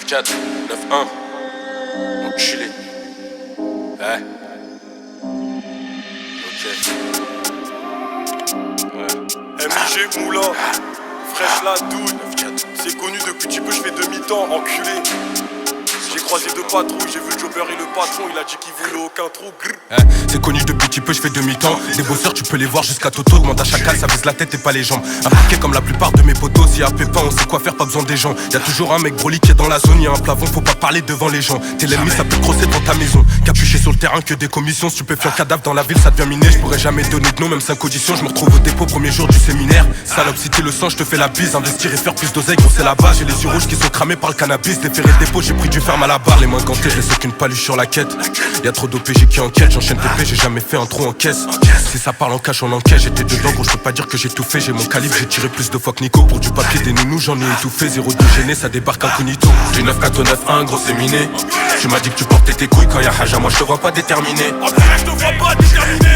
9-4, 9-1. Enculé. Ouais. Ok. Ouais. MIG Moula, fraîche la douille. C'est connu depuis petit peu, je fais demi-temps, enculé. J'ai croisé deux patrouilles, j'ai vu Jobber et le patron, il a dit qu'il voulait aucun trou. C'est connu depuis petit peu, je fais demi-temps. Des bosseurs, tu peux les voir jusqu'à Toto. Demande à chacal, ça vise la tête et pas les jambes. Impliqué comme la plupart de mes potos. S'il y a pépin, on sait quoi faire, pas besoin des gens. Y'a toujours un mec Broly qui est dans la zone. Y'a un plafond, faut pas parler devant les gens. T'es l'ennemi, ça peut te crosser dans ta maison. Capuché sur le terrain, que des commissions. Si tu peux faire un cadavre dans la ville, ça devient miné. Je pourrais jamais donner de nom, même 5 auditions. Je me retrouve au dépôt, premier jour du séminaire. Salope, si t'es le sang, je te fais la bise. Investir et faire plus d'oseille, gros, c'est la base. J'ai les yeux rouges qui sont cramés par le cannabis. Déféré de dépôt, j'ai pris du ferme à la barre. Les mains gantées, je laisse aucune paluche sur la quête. Y'a trop d'OPG qui enquête, j'enchaîne TP, j'ai jamais fait un trou en caisse. Si ça parle en cash, on encaisse. J'étais dedans, gros, je peux pas dire que j'ai tout fait. J'ai mon calibre, j'ai tiré plus de fois que Nico. Pour du papier, des nounous, j'en ai étouffé. Zéro de gêné, ça débarque incognito. Du 9-4 au 9-1, gros, c'est miné. Tu m'as dit que tu portais tes couilles quand y'a Haja, moi je te vois pas déterminé.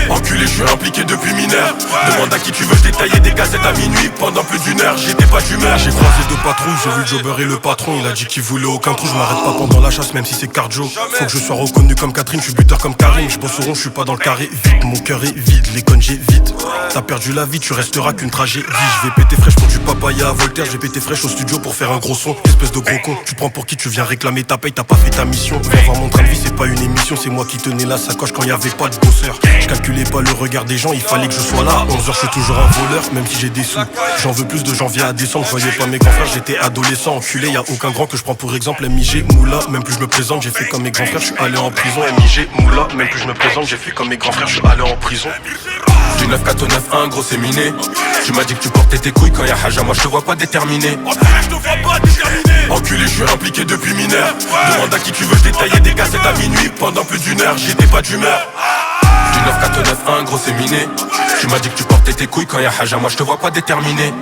Enculé, je suis impliqué depuis mineur. Demande à qui tu veux, je détaillais des gazettes à minuit. Pendant plus d'une heure, j'étais pas d'humeur. J'ai croisé deux patrouilles, j'ai vu le Jobber et le patron. Il a dit qu'il voulait aucun trou, je m'arrête pas pendant la chasse, même si c'est cardio. Faut que je sois reconnu comme Catherine, je suis buteur comme Karim. Je bosse au rond, je suis pas dans le carré. Vite, mon cœur est vide, les connes j'ai vite. T'as perdu la vie, tu resteras qu'une tragédie. Je vais péter fraîche pour du papaya à Voltaire. Je vais péter fraîche au studio pour faire un gros son. Espèce de gros con, tu prends pour qui tu viens réclamer ta paye, t'as pas fait ta mission. Viens voir mon train de vie, c'est pas une émission, c'est moi qui tenais la sacoche quand y avait pas de bosseur. Je calculais pas le regard des gens, il fallait que je sois là. 11h, je suis toujours un voleur, même si j'ai des sous. J'en veux plus de janvier à décembre, je voyais pas mes grands frères, j'étais adolescent. Enculé, y a aucun grand que je prends pour exemple. MIG Moula, même plus je me présente, j'ai fait comme mes grands frères, je suis allé en prison. MIG Moula, même plus je me présente, j'ai fait comme mes grands frères, je suis allé en prison. Du 9-4 au 9-1, gros, c'est miné. Tu m'as dit que tu portais tes couilles quand y'a Haja, moi je te vois pas déterminé. Enculé, je suis impliqué depuis mineur. Demande à qui tu veux, je détaillais des gazettes à minuit. Pendant plus d'une heure, j'étais pas d'humeur. Du 9-4 au 9-1, gros, c'est miné. Tu m'as dit que tu portais tes couilles quand y'a Haja, moi je te vois pas déterminé.